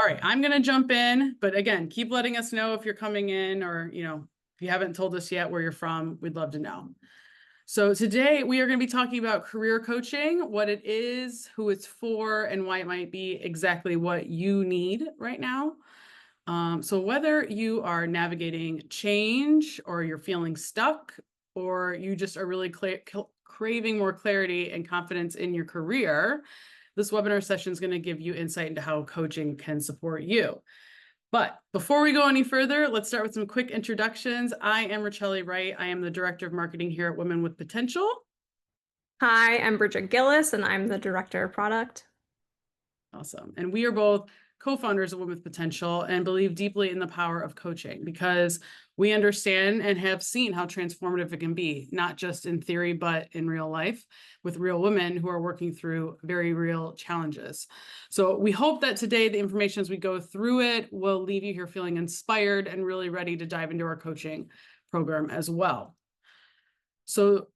All right, I'm going to jump in, but again, keep letting us know if you're coming in or, if you haven't told us yet where you're from, we'd love to know. So today we are going to be talking about career coaching, what it is, who it's for, and why it might be exactly what you need right now. So whether you are navigating change or you're feeling stuck or you just are really craving more clarity and confidence in your career, this webinar session is going to give you insight into how coaching can support you. But before we go any further, let's start with some quick introductions. I am Richelle Wright. I am the Director of Marketing here at Women with Potential. Hi, I'm Bridget Gillis, and I'm the Director of Product. Awesome. And we are both co-founders of Women with Potential and believe deeply in the power of coaching because we understand and have seen how transformative it can be, not just in theory, but in real life with real women who are working through very real challenges. So we hope that today, the information as we go through it will leave you here feeling inspired and really ready to dive into our coaching program as well. So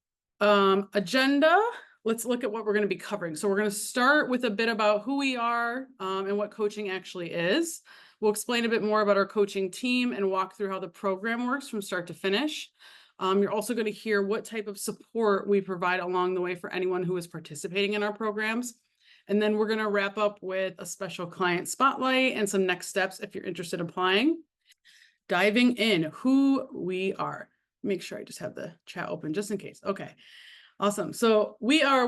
agenda. Let's look at what we're going to be covering. So we're going to start with a bit about who we are and what coaching actually is. We'll explain a bit more about our coaching team and walk through how the program works from start to finish. You're also going to hear what type of support we provide along the way for anyone who is participating in our programs. And then we're going to wrap up with a special client spotlight and some next steps if you're interested in applying. Diving in, who we are. Make sure I just have the chat open just in case. Okay. Awesome. So we are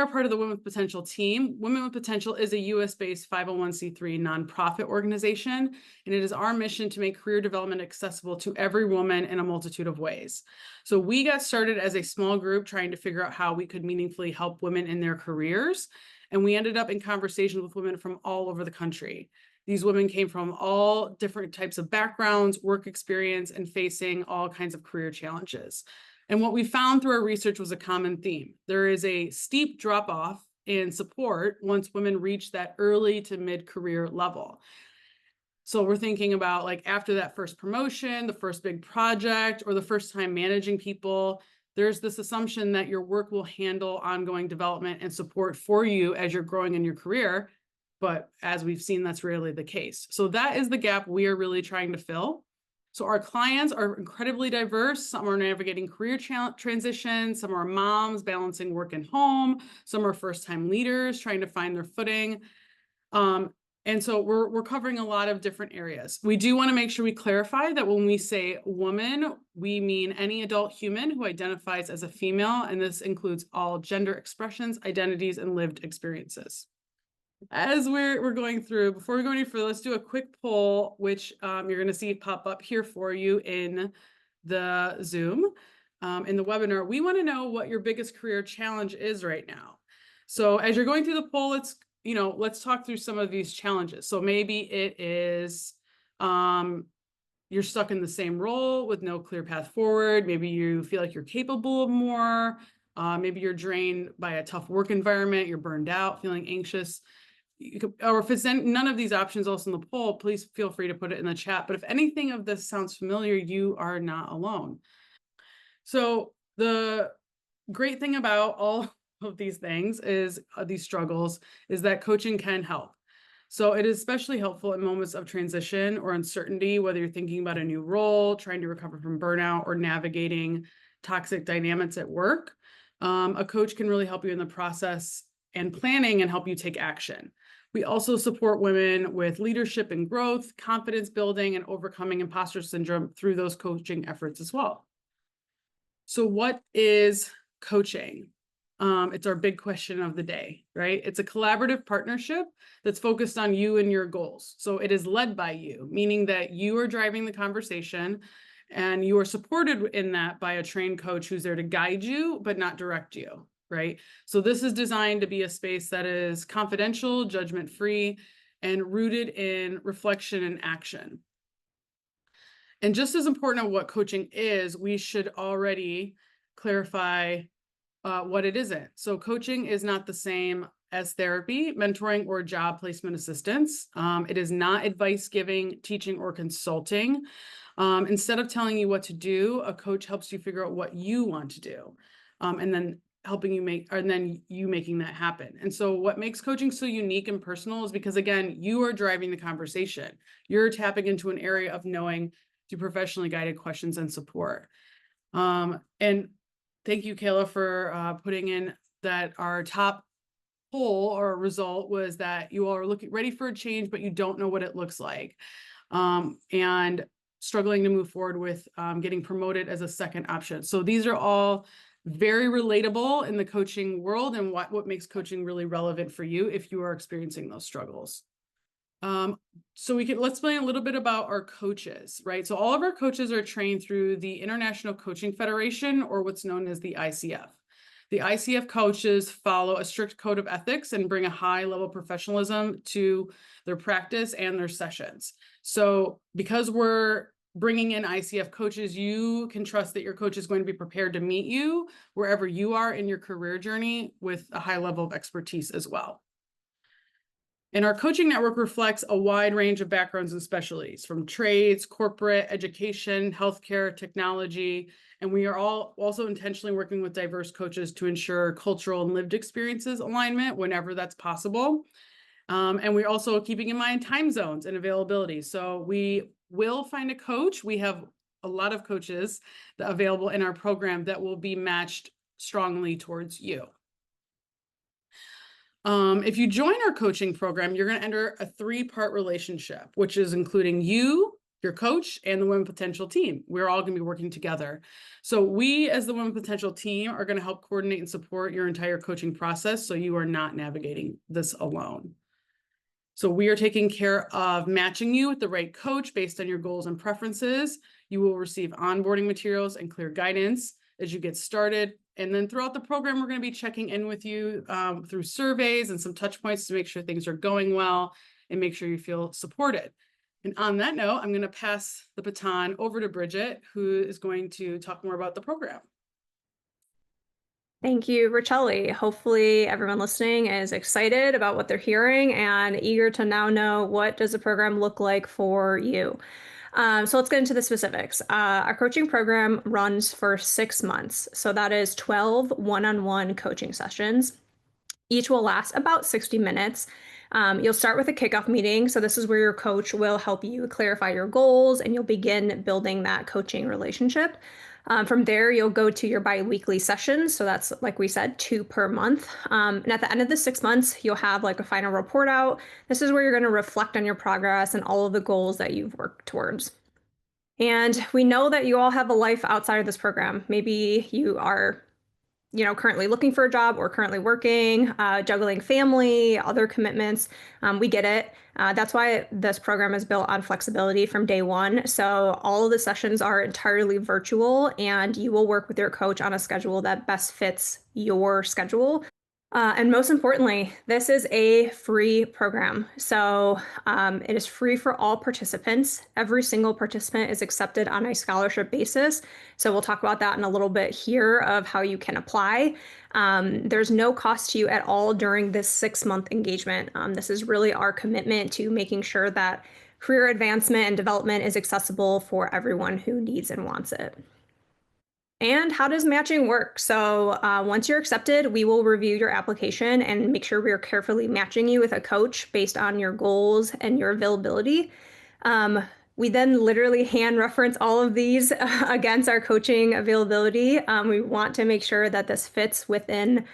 part of the Women with Potential team. Women with Potential is a US-based 501c3 nonprofit organization, and it is our mission to make career development accessible to every woman in a multitude of ways. So we got started as a small group trying to figure out how we could meaningfully help women in their careers, and we ended up in conversations with women from all over the country. These women came from all different types of backgrounds, work experience, and facing all kinds of career challenges. And what we found through our research was a common theme. There is a steep drop-off in support once women reach that early to mid-career level. So we're thinking about like after that first promotion, the first big project, or the first time managing people, there's this assumption that your work will handle ongoing development and support for you as you're growing in your career. But as we've seen, that's rarely the case. So that is the gap we are really trying to fill. So our clients are incredibly diverse. Some are navigating career transitions. Some are moms balancing work and home. Some are first-time leaders trying to find their footing. And so we're covering a lot of different areas. We do want to make sure we clarify that when we say woman, we mean any adult human who identifies as a female, and this includes all gender expressions, identities, and lived experiences. As we're going through, before we go any further, let's do a quick poll, which you're going to see pop up here for you in the Zoom, in the webinar. We want to know what your biggest career challenge is right now. So as you're going through the poll, let's talk through some of these challenges. So maybe it is you're stuck in the same role with no clear path forward. Maybe you feel like you're capable of more. Maybe you're drained by a tough work environment. You're burned out, feeling anxious. Or if it's none of these options also in the poll, please feel free to put it in the chat. But if anything of this sounds familiar, you are not alone. So the great thing about all of these things is these struggles is that coaching can help. So it is especially helpful in moments of transition or uncertainty, whether you're thinking about a new role, trying to recover from burnout, or navigating toxic dynamics at work. A coach can really help you in the process and planning and help you take action. We also support women with leadership and growth, confidence building, and overcoming imposter syndrome through those coaching efforts as well. So what is coaching? It's our big question of the day, right? It's a collaborative partnership that's focused on you and your goals. So it is led by you, meaning that you are driving the conversation and you are supported in that by a trained coach who's there to guide you, but not direct you. Right? So this is designed to be a space that is confidential, judgment-free, and rooted in reflection and action. And just as important of what coaching is, we should already clarify what it isn't. So coaching is not the same as therapy, mentoring, or job placement assistance. It is not advice giving, teaching, or consulting. Instead of telling you what to do, a coach helps you figure out what you want to do. And then helping you make, and then you making that happen. And so what makes coaching so unique and personal is because, again, you are driving the conversation. You're tapping into an area of knowing through professionally guided questions and support. And thank you, Kayla, for putting in that our top poll or result was that you all are looking ready for a change, but you don't know what it looks like. And struggling to move forward with getting promoted as a second option. So these are all very relatable in the coaching world and what makes coaching really relevant for you if you are experiencing those struggles. So let's explain a little bit about our coaches, right? So all of our coaches are trained through the International Coaching Federation, or what's known as the ICF. The ICF coaches follow a strict code of ethics and bring a high level of professionalism to their practice and their sessions. So because we're bringing in ICF coaches, you can trust that your coach is going to be prepared to meet you wherever you are in your career journey with a high level of expertise as well. And our coaching network reflects a wide range of backgrounds and specialties, from trades, corporate, education, healthcare, technology, and we are all also intentionally working with diverse coaches to ensure cultural and lived experiences alignment whenever that's possible. And we're also keeping in mind time zones and availability. So we will find a coach. We have a lot of coaches available in our program that will be matched strongly towards you. If you join our coaching program, you're going to enter a 3-part relationship, which is including you, your coach, and the Women Potential team. We're all going to be working together. So we, as the Women Potential team, are going to help coordinate and support your entire coaching process so you are not navigating this alone. So we are taking care of matching you with the right coach based on your goals and preferences. You will receive onboarding materials and clear guidance as you get started. And then throughout the program, we're going to be checking in with you through surveys and some touch points to make sure things are going well and make sure you feel supported. And on that note, I'm going to pass the baton over to Bridget, who is going to talk more about the program. Thank you, Richelli. Hopefully everyone listening is excited about what they're hearing and eager to now know what does the program look like for you. So let's get into the specifics. Our coaching program runs for 6 months. So that is 12 one-on-one coaching sessions. Each will last about 60 minutes. You'll start with a kickoff meeting. So this is where your coach will help you clarify your goals and you'll begin building that coaching relationship. From there, you'll go to your bi-weekly sessions. So that's, like we said, 2 per month. And at the end of the 6 months, you'll have like a final report out. This is where you're going to reflect on your progress and all of the goals that you've worked towards. And we know that you all have a life outside of this program. Maybe you are currently looking for a job or currently working, juggling family, other commitments. We get it. That's why this program is built on flexibility from day one. So all of the sessions are entirely virtual and you will work with your coach on a schedule that best fits your schedule. And most importantly, this is a free program. So it is free for all participants. Every single participant is accepted on a scholarship basis. So we'll talk about that in a little bit here of how you can apply. There's no cost to you at all during this 6-month engagement. This is really our commitment to making sure that career advancement and development is accessible for everyone who needs and wants it. And how does matching work? So once you're accepted, we will review your application and make sure we are carefully matching you with a coach based on your goals and your availability. We then literally hand reference all of these against our coaching availability. We want to make sure that this fits within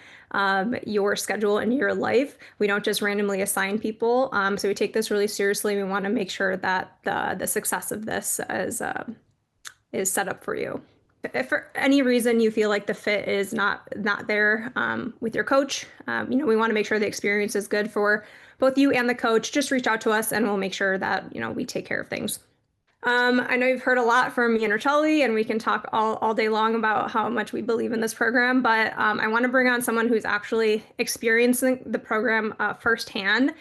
your schedule and your life. We don't just randomly assign people. So we take this really seriously. We want to make sure that the success of this is set up for you. If for any reason you feel like the fit is not there with your coach, we want to make sure the experience is good for both you and the coach. Just reach out to us and we'll make sure that we take care of things. I know you've heard a lot from me and Richelli, and we can talk all day long about how much we believe in this program, but I want to bring on someone who's actually experiencing the program firsthand.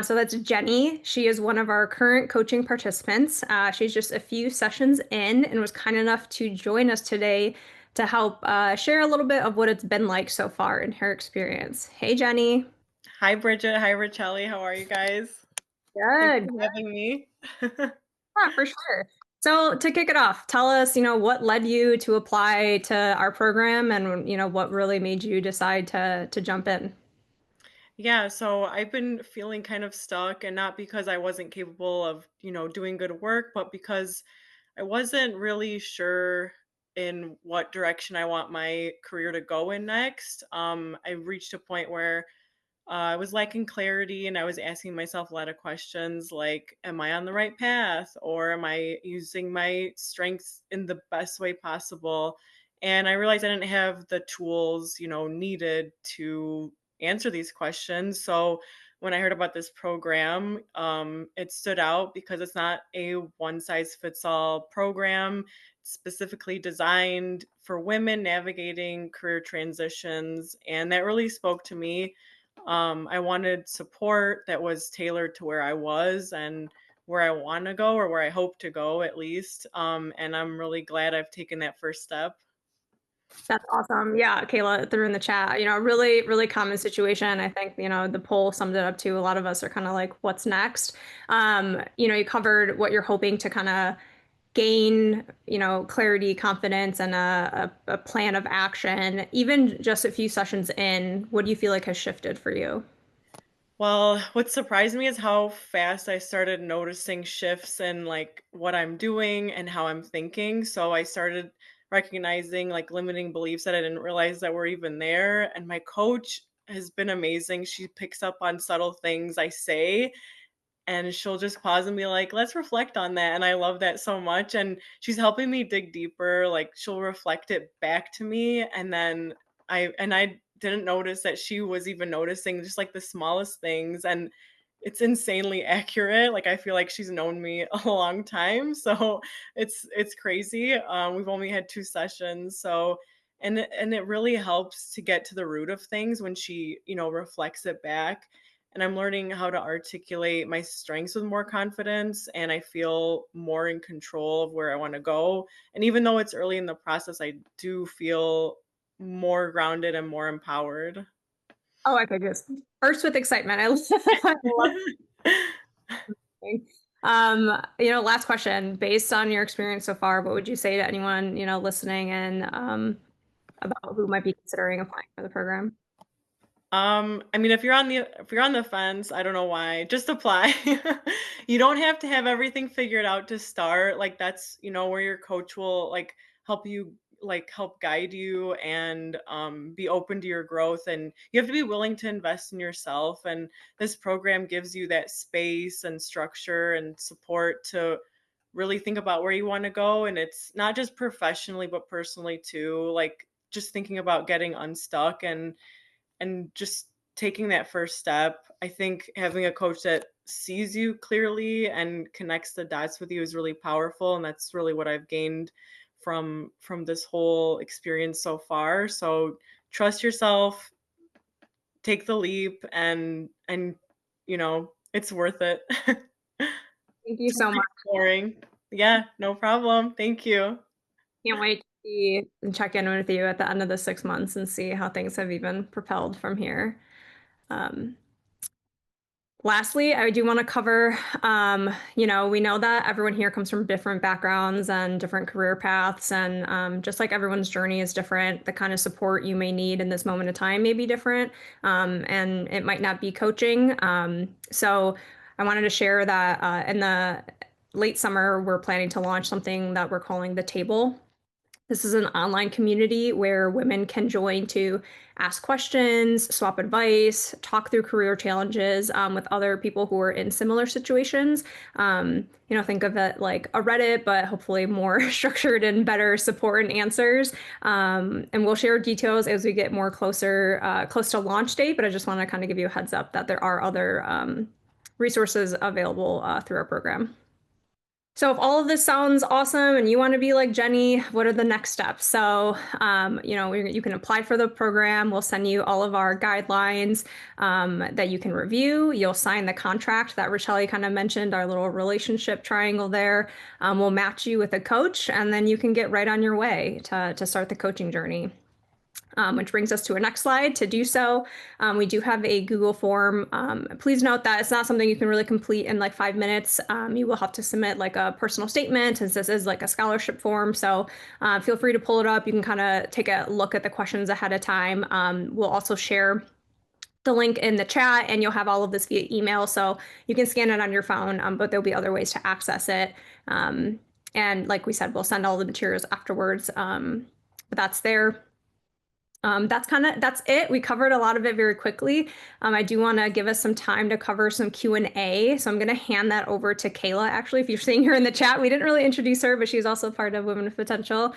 So that's Jenny. She is one of our current coaching participants. She's just a few sessions in and was kind enough to join us today to help share a little bit of what it's been like so far in her experience. Hey, Jenny. Hi, Bridget. Hi, Richelli. How are you guys? Good. Thanks for having me. Yeah, for sure. So to kick it off, tell us, what led you to apply to our program and, what really made you decide to jump in. Yeah, so I've been feeling kind of stuck, and not because I wasn't capable of, doing good work, but because I wasn't really sure in what direction I want my career to go in next. I reached a point where I was lacking clarity and I was asking myself a lot of questions like, am I on the right path? Or am I using my strengths in the best way possible? And I realized I didn't have the tools, needed to answer these questions. So when I heard about this program, it stood out because it's not a one size fits all program. It's specifically designed for women navigating career transitions. And that really spoke to me. I wanted support that was tailored to where I was and where I want to go, or where I hope to go at least. And I'm really glad I've taken that first step. That's awesome. Yeah, Kayla threw in the chat, a really, really common situation. I think, the poll summed it up too. A lot of us are kind of like, what's next? You covered what you're hoping to kind of gain, clarity, confidence, and a plan of action. Even just a few sessions in, what do you feel like has shifted for you? Well, what surprised me is how fast I started noticing shifts in like what I'm doing and how I'm thinking. So I started recognizing like limiting beliefs that I didn't realize that were even there. And my coach has been amazing. She picks up on subtle things I say, and she'll just pause and be like, "Let's reflect on that." And I love that so much. And she's helping me dig deeper. Like she'll reflect it back to me. And then I didn't notice that she was even noticing just like the smallest things. And it's insanely accurate. Like I feel like she's known me a long time. So it's crazy. We've only had 2 sessions. So and it really helps to get to the root of things when she, reflects it back. And I'm learning how to articulate my strengths with more confidence, and I feel more in control of where I want to go. And even though it's early in the process, I do feel more grounded and more empowered. Oh, I could just burst with excitement. I love it. Last question. Based on your experience so far, what would you say to anyone, listening and about who might be considering applying for the program? I mean, if you're on the fence, I don't know why. Just apply. You don't have to have everything figured out to start. Like that's, where your coach will like help you help guide you and be open to your growth, and you have to be willing to invest in yourself, and this program gives you that space and structure and support to really think about where you want to go, and it's not just professionally but personally too. Like just thinking about getting unstuck and just taking that first step. I think having a coach that sees you clearly and connects the dots with you is really powerful, and that's really what I've gained from this whole experience so far. So trust yourself, take the leap, and it's worth it. Thank you It's so really much. boring. Yeah, no problem. Thank you. Can't wait to see and check in with you at the end of the 6 months and see how things have even propelled from here. Um, Lastly, I do want to cover, we know that everyone here comes from different backgrounds and different career paths, and just like everyone's journey is different, the kind of support you may need in this moment of time may be different, and it might not be coaching. So I wanted to share that in the late summer, we're planning to launch something that we're calling the Table. This is an online community where women can join to ask questions, swap advice, talk through career challenges with other people who are in similar situations. Think of it like a Reddit, but hopefully more structured and better support and answers. And we'll share details as we get more close to launch date. But I just want to kind of give you a heads up that there are other resources available through our program. So if all of this sounds awesome and you want to be like Jenny, what are the next steps? So, you can apply for the program. We'll send you all of our guidelines that you can review. You'll sign the contract that Rochelle kind of mentioned, our little relationship triangle there. We'll match you with a coach, and then you can get right on your way to start the coaching journey. Which brings us to our next slide. To do so, we do have a Google form. Please note that it's not something you can really complete in like 5 minutes. You will have to submit like a personal statement, since this is like a scholarship form. So feel free to pull it up. You can kind of take a look at the questions ahead of time. We'll also share the link in the chat, and you'll have all of this via email. So you can scan it on your phone, but there'll be other ways to access it. And like we said, we'll send all the materials afterwards. But that's there. That's it. We covered a lot of it very quickly. I do want to give us some time to cover some Q&A. So I'm going to hand that over to Kayla. Actually, if you're seeing her in the chat, we didn't really introduce her, but she's also part of Women with Potential.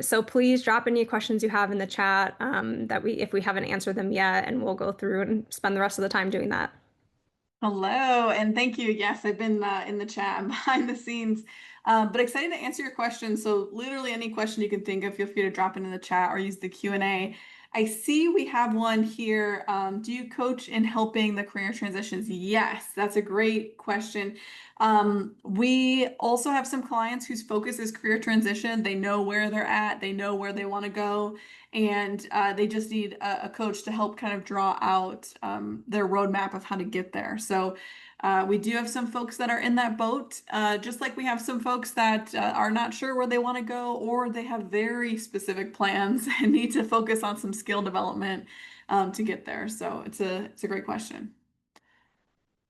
So please drop any questions you have in the chat if we haven't answered them yet, and we'll go through and spend the rest of the time doing that. Hello, and thank you. Yes, I've been in the chat and behind the scenes, but excited to answer your questions. So literally any question you can think of, feel free to drop it in the chat or use the Q&A. I see we have one here. Do you coach in helping the career transitions? Yes, that's a great question. We also have some clients whose focus is career transition. They know where they're at, they know where they want to go, and they just need a coach to help kind of draw out their roadmap of how to get there. So we do have some folks that are in that boat, just like we have some folks that are not sure where they want to go, or they have very specific plans and need to focus on some skill development to get there. So it's a great question.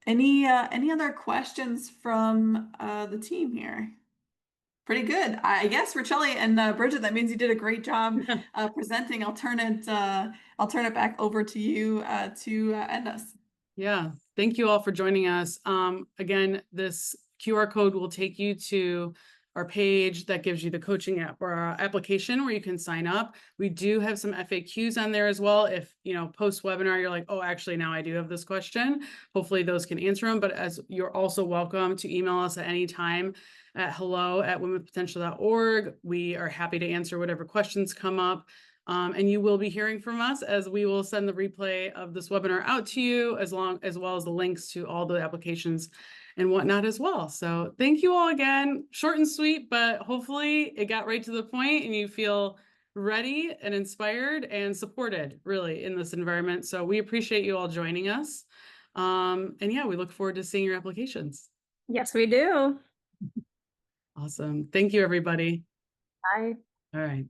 Any other questions from the team here? Pretty good. I guess Racheli and Bridget, that means you did a great job presenting. I'll turn it back over to you to end us. Yeah, thank you all for joining us. Again, this QR code will take you to our page that gives you the coaching app or our application where you can sign up. We do have some FAQs on there as well. If, post webinar, you're like, oh, actually, now I do have this question. Hopefully those can answer them. But as you're also welcome to email us at any time at hello@womenwithpotential.org. We are happy to answer whatever questions come up. And you will be hearing from us, as we will send the replay of this webinar out to you, as well as the links to all the applications and whatnot as well. So thank you all again. Short and sweet, but hopefully it got right to the point and you feel ready and inspired and supported really in this environment. So we appreciate you all joining us. And yeah, we look forward to seeing your applications. Yes, we do. Awesome. Thank you, everybody. Bye. All right.